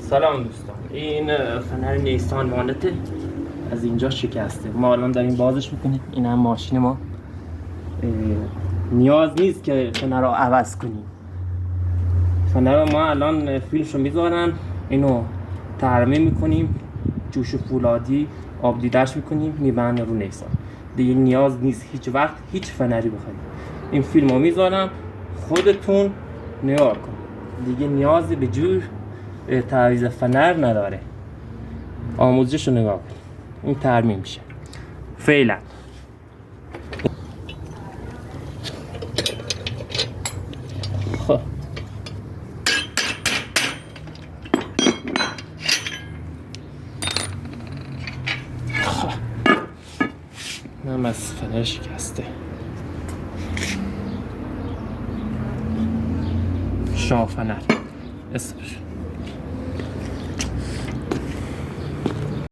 سلام دوستان، این فنر نیسان وانته از اینجا شکسته. ما الان داریم بازش میکنیم. این هم ماشین ما. نیاز نیست که فنر رو عوض کنیم. فنر رو ما الان فیلمشو میذارم، اینو ترمیم میکنیم، جوش فولادی آب دیدهش میکنیم، میبندیم رو نیسان. دیگه نیاز نیست هیچ وقت هیچ فنری بخرید. این فیلم رو میذارم، خودتون نگاه کن. دیگه نیازی به جور تعویض فنر نداره. آموزشو نگاه کن. این ترمیم میشه فعلا. خب من از فنر شکسته. شاه فنر اسمش